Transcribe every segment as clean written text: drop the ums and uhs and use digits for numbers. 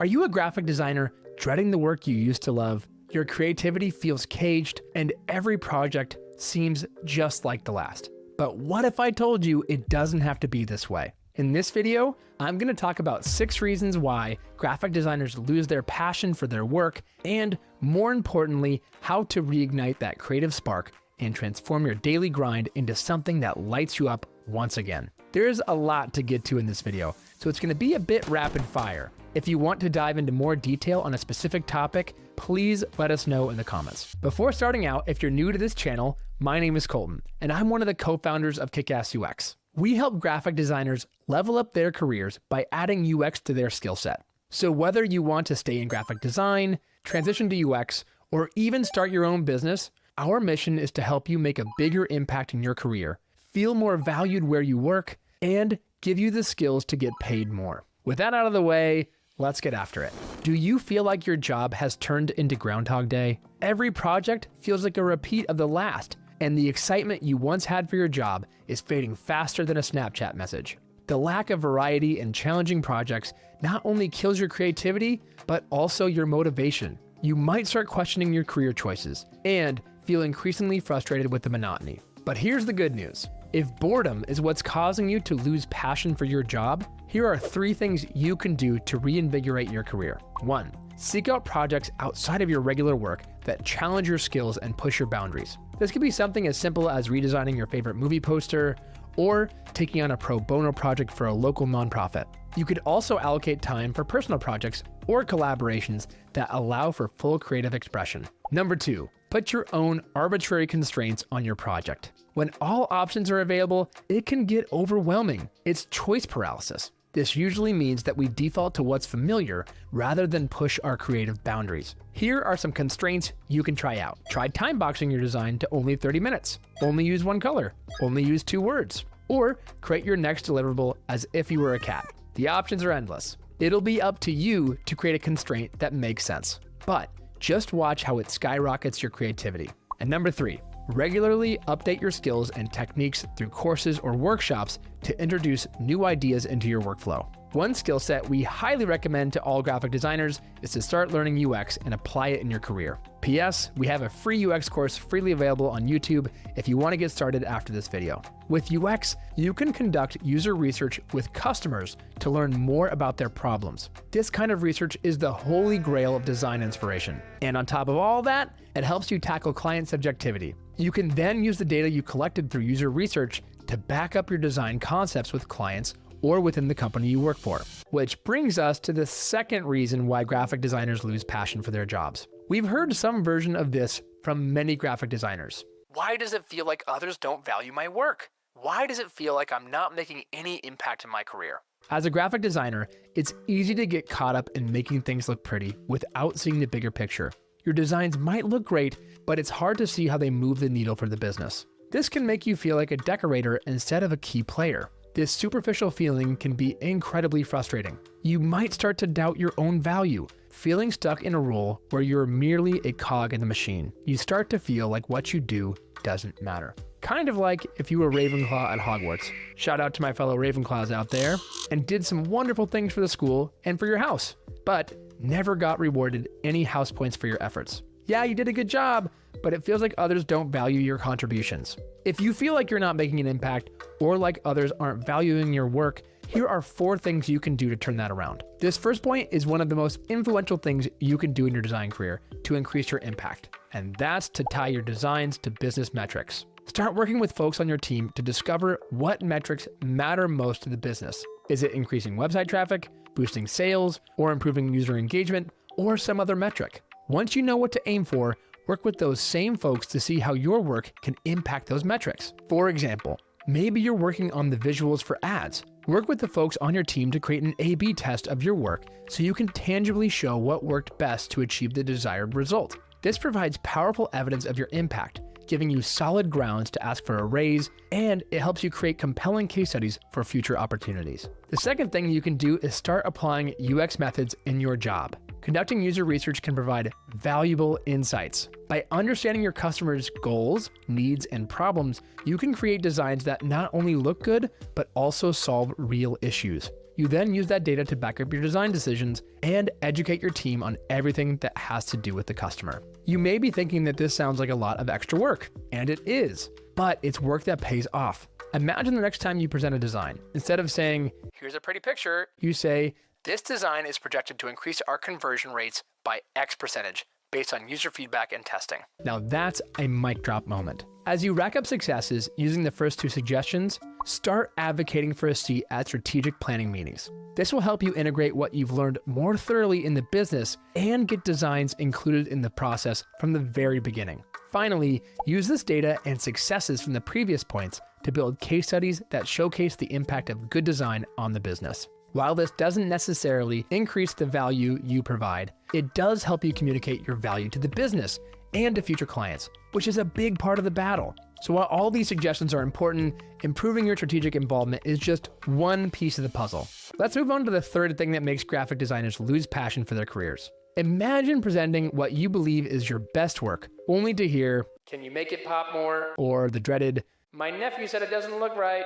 Are you a graphic designer dreading the work you used to love? Your creativity feels caged and every project seems just like the last. But what if I told you it doesn't have to be this way? In this video, I'm going to talk about 6 reasons why graphic designers lose their passion for their work, and more importantly, how to reignite that creative spark and transform your daily grind into something that lights you up once again. There's a lot to get to in this video, so it's going to be a bit rapid fire. If you want to dive into more detail on a specific topic, please let us know in the comments. Before starting out, if you're new to this channel, my name is Colton, and I'm one of the co-founders of Kick-Ass UX. We help graphic designers level up their careers by adding UX to their skill set. So whether you want to stay in graphic design, transition to UX, or even start your own business, our mission is to help you make a bigger impact in your career, feel more valued where you work, and give you the skills to get paid more. With that out of the way, let's get after it. Do you feel like your job has turned into Groundhog Day? Every project feels like a repeat of the last, and the excitement you once had for your job is fading faster than a Snapchat message. The lack of variety and challenging projects not only kills your creativity, but also your motivation. You might start questioning your career choices and feel increasingly frustrated with the monotony. But here's the good news. If boredom is what's causing you to lose passion for your job, here are 3 things you can do to reinvigorate your career. 1. Seek out projects outside of your regular work that challenge your skills and push your boundaries. This could be something as simple as redesigning your favorite movie poster or taking on a pro bono project for a local nonprofit. You could also allocate time for personal projects or collaborations that allow for full creative expression. Number 2, put your own arbitrary constraints on your project. When all options are available, it can get overwhelming. It's choice paralysis. This usually means that we default to what's familiar rather than push our creative boundaries. Here are some constraints you can try out. Try time boxing your design to only 30 minutes. Only use one color. Only use 2 words. Or create your next deliverable as if you were a cat. The options are endless. It'll be up to you to create a constraint that makes sense. But just watch how it skyrockets your creativity. And number 3, regularly update your skills and techniques through courses or workshops to introduce new ideas into your workflow. One skill set we highly recommend to all graphic designers is to start learning UX and apply it in your career. P.S. We have a free UX course freely available on YouTube if you want to get started after this video. With UX, you can conduct user research with customers to learn more about their problems. This kind of research is the holy grail of design inspiration. And on top of all that, it helps you tackle client subjectivity. You can then use the data you collected through user research to back up your design concepts with clients or within the company you work for. Which brings us to the second reason why graphic designers lose passion for their jobs. We've heard some version of this from many graphic designers. Why does it feel like others don't value my work? Why does it feel like I'm not making any impact in my career? As a graphic designer, it's easy to get caught up in making things look pretty without seeing the bigger picture. Your designs might look great, but it's hard to see how they move the needle for the business. This can make you feel like a decorator instead of a key player. This superficial feeling can be incredibly frustrating. You might start to doubt your own value, feeling stuck in a role where you're merely a cog in the machine. You start to feel like what you do doesn't matter. Kind of like if you were Ravenclaw at Hogwarts. Shout out to my fellow Ravenclaws out there, and did some wonderful things for the school and for your house, but never got rewarded any house points for your efforts. Yeah, you did a good job, but it feels like others don't value your contributions. If you feel like you're not making an impact or like others aren't valuing your work, here are 4 things you can do to turn that around. This first point is one of the most influential things you can do in your design career to increase your impact, and that's to tie your designs to business metrics. Start working with folks on your team to discover what metrics matter most to the business. Is it increasing website traffic, boosting sales, or improving user engagement, or some other metric? Once you know what to aim for, work with those same folks to see how your work can impact those metrics. For example, maybe you're working on the visuals for ads. Work with the folks on your team to create an A/B test of your work so you can tangibly show what worked best to achieve the desired result. This provides powerful evidence of your impact, giving you solid grounds to ask for a raise, and it helps you create compelling case studies for future opportunities. The second thing you can do is start applying UX methods in your job. Conducting user research can provide valuable insights. By understanding your customers' goals, needs, and problems, you can create designs that not only look good, but also solve real issues. You then use that data to back up your design decisions and educate your team on everything that has to do with the customer. You may be thinking that this sounds like a lot of extra work, and it is, but it's work that pays off. Imagine the next time you present a design. Instead of saying, "Here's a pretty picture," you say, "This design is projected to increase our conversion rates by X percentage based on user feedback and testing." Now that's a mic drop moment. As you rack up successes using the first two suggestions, start advocating for a seat at strategic planning meetings. This will help you integrate what you've learned more thoroughly in the business and get designs included in the process from the very beginning. Finally, use this data and successes from the previous points to build case studies that showcase the impact of good design on the business. While this doesn't necessarily increase the value you provide, it does help you communicate your value to the business and to future clients, which is a big part of the battle. So while all these suggestions are important, improving your strategic involvement is just one piece of the puzzle. Let's move on to the third thing that makes graphic designers lose passion for their careers. Imagine presenting what you believe is your best work, only to hear, "Can you make it pop more?" or the dreaded, "My nephew said it doesn't look right,"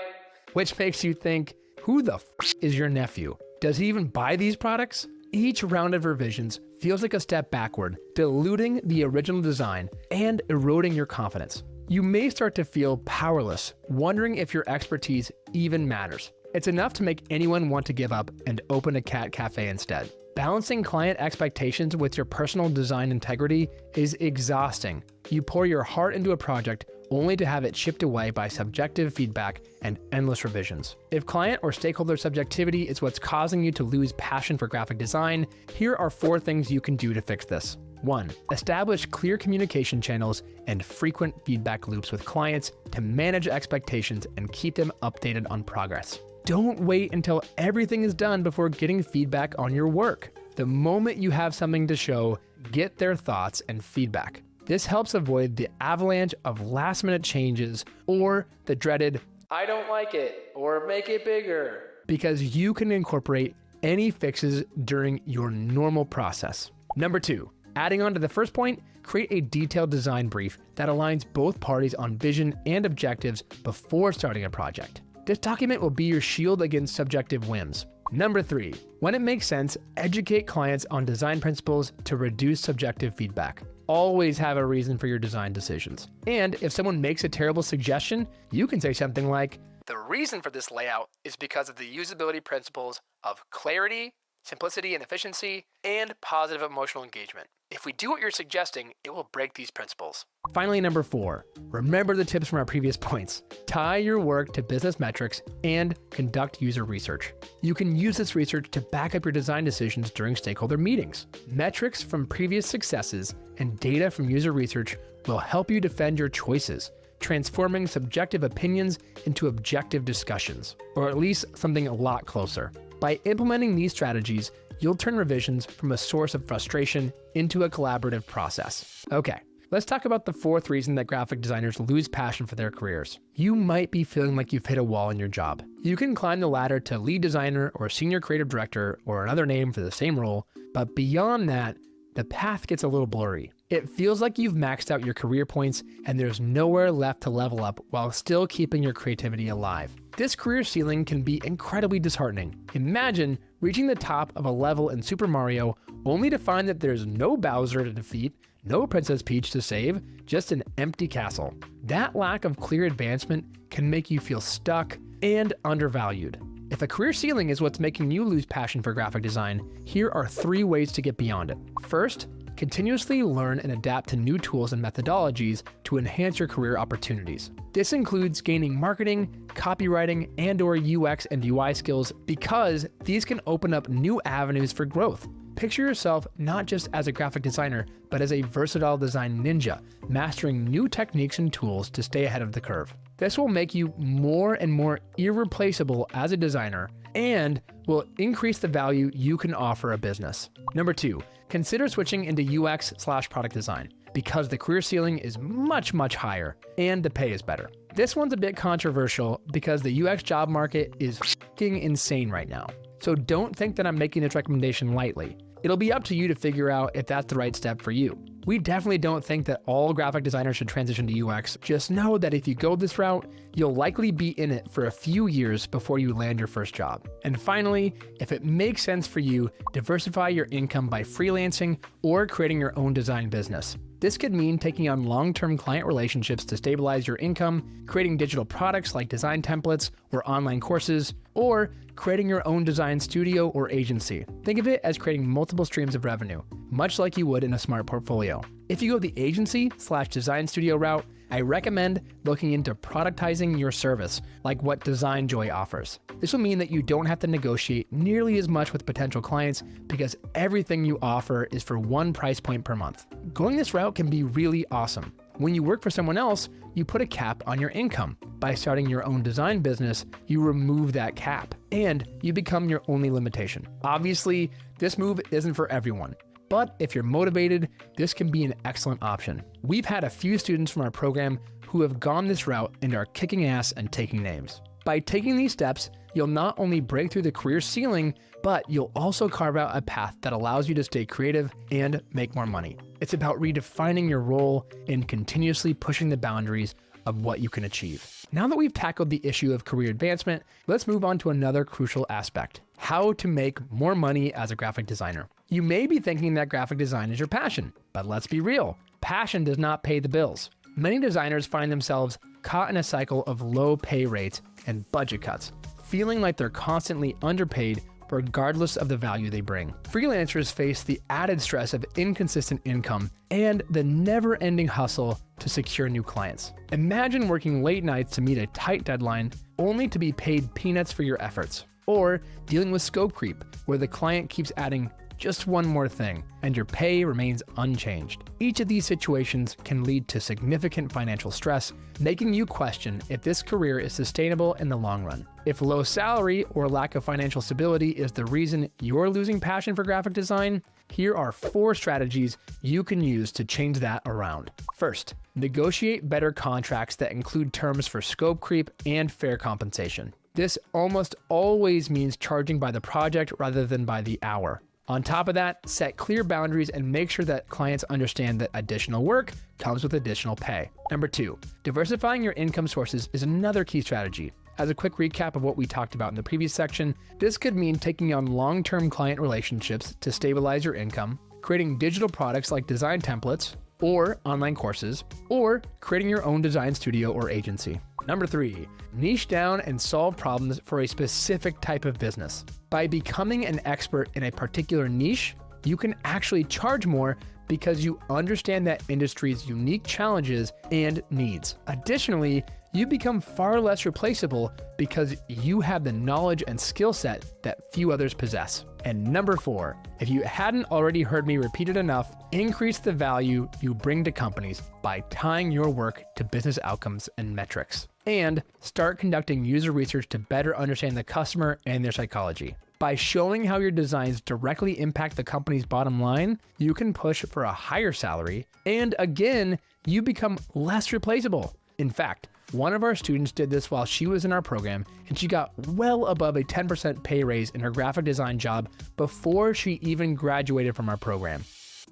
which makes you think, who the is your nephew? Does he even buy these products? Each round of revisions feels like a step backward, diluting the original design and eroding your confidence. You may start to feel powerless, wondering if your expertise even matters. It's enough to make anyone want to give up and open a cat cafe instead. Balancing client expectations with your personal design integrity is exhausting. You pour your heart into a project only to have it chipped away by subjective feedback and endless revisions. If client or stakeholder subjectivity is what's causing you to lose passion for graphic design, here are 4 things you can do to fix this. 1. Establish clear communication channels and frequent feedback loops with clients to manage expectations and keep them updated on progress. Don't wait until everything is done before getting feedback on your work. The moment you have something to show, get their thoughts and feedback. This helps avoid the avalanche of last-minute changes or the dreaded, "I don't like it," or "make it bigger," because you can incorporate any fixes during your normal process. Number 2, adding on to the first point, create a detailed design brief that aligns both parties on vision and objectives before starting a project. This document will be your shield against subjective whims. Number 3, when it makes sense, educate clients on design principles to reduce subjective feedback. Always have a reason for your design decisions. And if someone makes a terrible suggestion, you can say something like, "The reason for this layout is because of the usability principles of clarity, simplicity and efficiency, and positive emotional engagement. If we do what you're suggesting, it will break these principles." Finally, number 4, remember the tips from our previous points. Tie your work to business metrics and conduct user research. You can use this research to back up your design decisions during stakeholder meetings. Metrics from previous successes and data from user research will help you defend your choices, transforming subjective opinions into objective discussions, or at least something a lot closer. By implementing these strategies, you'll turn revisions from a source of frustration into a collaborative process. Okay, let's talk about the 4th reason that graphic designers lose passion for their careers. You might be feeling like you've hit a wall in your job. You can climb the ladder to lead designer or senior creative director or another name for the same role, but beyond that, the path gets a little blurry. It feels like you've maxed out your career points and there's nowhere left to level up while still keeping your creativity alive. This career ceiling can be incredibly disheartening. Imagine reaching the top of a level in Super Mario only to find that there's no Bowser to defeat, no Princess Peach to save, just an empty castle. That lack of clear advancement can make you feel stuck and undervalued. If a career ceiling is what's making you lose passion for graphic design, here are 3 ways to get beyond it. First, continuously learn and adapt to new tools and methodologies to enhance your career opportunities. This includes gaining marketing, copywriting, and/or UX and UI skills because these can open up new avenues for growth. Picture yourself not just as a graphic designer, but as a versatile design ninja, mastering new techniques and tools to stay ahead of the curve. This will make you more and more irreplaceable as a designer and will increase the value you can offer a business. Number 2, consider switching into UX/product design because the career ceiling is much, much higher and the pay is better. This one's a bit controversial because the UX job market is f***ing insane right now. So don't think that I'm making this recommendation lightly. It'll be up to you to figure out if that's the right step for you. We definitely don't think that all graphic designers should transition to UX. Just know that if you go this route, you'll likely be in it for a few years before you land your first job. And finally, if it makes sense for you, diversify your income by freelancing or creating your own design business. This could mean taking on long-term client relationships to stabilize your income, creating digital products like design templates or online courses, or creating your own design studio or agency. Think of it as creating multiple streams of revenue, much like you would in a smart portfolio. If you go the agency/design studio route, I recommend looking into productizing your service, like what Design Joy offers. This will mean that you don't have to negotiate nearly as much with potential clients because everything you offer is for one price point per month. Going this route can be really awesome. When you work for someone else, you put a cap on your income. By starting your own design business, you remove that cap and you become your only limitation. Obviously, this move isn't for everyone. But if you're motivated, this can be an excellent option. We've had a few students from our program who have gone this route and are kicking ass and taking names. By taking these steps, you'll not only break through the career ceiling, but you'll also carve out a path that allows you to stay creative and make more money. It's about redefining your role and continuously pushing the boundaries of what you can achieve. Now that we've tackled the issue of career advancement, let's move on to another crucial aspect: how to make more money as a graphic designer. You may be thinking that graphic design is your passion, but let's be real. Passion does not pay the bills. Many designers find themselves caught in a cycle of low pay rates and budget cuts, feeling like they're constantly underpaid regardless of the value they bring. Freelancers face the added stress of inconsistent income and the never-ending hustle to secure new clients. Imagine working late nights to meet a tight deadline only to be paid peanuts for your efforts, or dealing with scope creep where the client keeps adding just one more thing, and your pay remains unchanged. Each of these situations can lead to significant financial stress, making you question if this career is sustainable in the long run. If low salary or lack of financial stability is the reason you're losing passion for graphic design, here are 4 strategies you can use to change that around. First, negotiate better contracts that include terms for scope creep and fair compensation. This almost always means charging by the project rather than by the hour. On top of that, set clear boundaries and make sure that clients understand that additional work comes with additional pay. Number 2, diversifying your income sources is another key strategy. As a quick recap of what we talked about in the previous section, this could mean taking on long-term client relationships to stabilize your income, creating digital products like design templates or online courses, or creating your own design studio or agency. Number 3, niche down and solve problems for a specific type of business. By becoming an expert in a particular niche, you can actually charge more because you understand that industry's unique challenges and needs. Additionally, you become far less replaceable because you have the knowledge and skill set that few others possess. And number 4, if you hadn't already heard me repeat it enough, increase the value you bring to companies by tying your work to business outcomes and metrics. And start conducting user research to better understand the customer and their psychology. By showing how your designs directly impact the company's bottom line, you can push for a higher salary, and again, you become less replaceable. In fact, one of our students did this while she was in our program, and she got well above a 10% pay raise in her graphic design job before she even graduated from our program.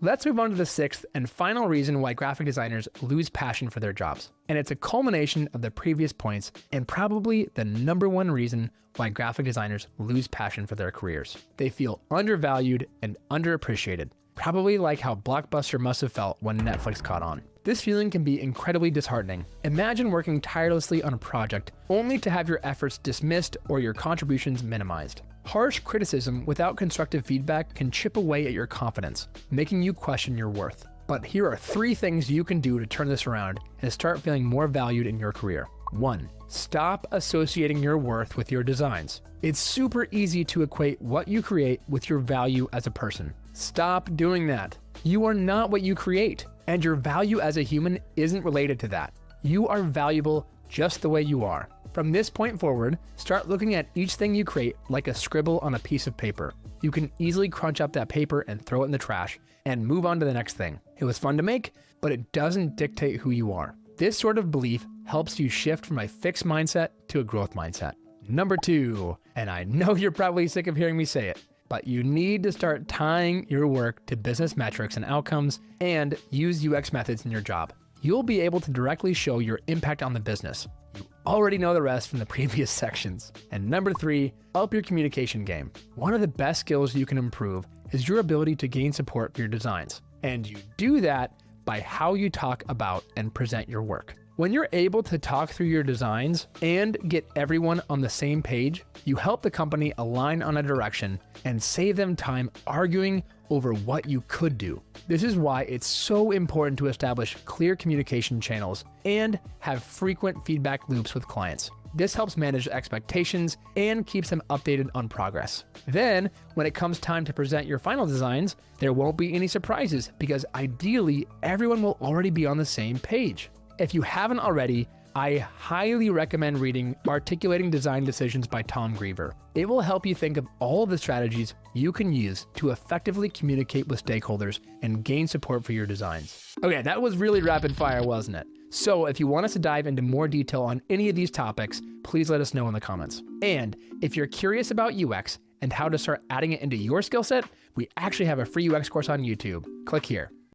Let's move on to the 6th and final reason why graphic designers lose passion for their jobs. And it's a culmination of the previous points and probably the number 1 reason why graphic designers lose passion for their careers. They feel undervalued and underappreciated, probably like how Blockbuster must have felt when Netflix caught on. This feeling can be incredibly disheartening. Imagine working tirelessly on a project only to have your efforts dismissed or your contributions minimized. Harsh criticism without constructive feedback can chip away at your confidence, making you question your worth. But here are 3 things you can do to turn this around and start feeling more valued in your career. 1, stop associating your worth with your designs. It's super easy to equate what you create with your value as a person. Stop doing that. You are not what you create, and your value as a human isn't related to that. You are valuable just the way you are. From this point forward, start looking at each thing you create like a scribble on a piece of paper. You can easily crunch up that paper and throw it in the trash and move on to the next thing. It was fun to make, but it doesn't dictate who you are. This sort of belief helps you shift from a fixed mindset to a growth mindset. Number 2, and I know you're probably sick of hearing me say it, but you need to start tying your work to business metrics and outcomes and use UX methods in your job. You'll be able to directly show your impact on the business. You already know the rest from the previous sections. And number 3, up your communication game. One of the best skills you can improve is your ability to gain support for your designs. And you do that by how you talk about and present your work. When you're able to talk through your designs and get everyone on the same page, you help the company align on a direction and save them time arguing over what you could do. This is why it's so important to establish clear communication channels and have frequent feedback loops with clients. This helps manage expectations and keeps them updated on progress. Then, when it comes time to present your final designs, there won't be any surprises because ideally everyone will already be on the same page. If you haven't already, I highly recommend reading Articulating Design Decisions by Tom Griever. It will help you think of all the strategies you can use to effectively communicate with stakeholders and gain support for your designs. Okay, that was really rapid fire, wasn't it? So if you want us to dive into more detail on any of these topics, please let us know in the comments. And if you're curious about UX and how to start adding it into your skill set, we actually have a free UX course on YouTube. Click here.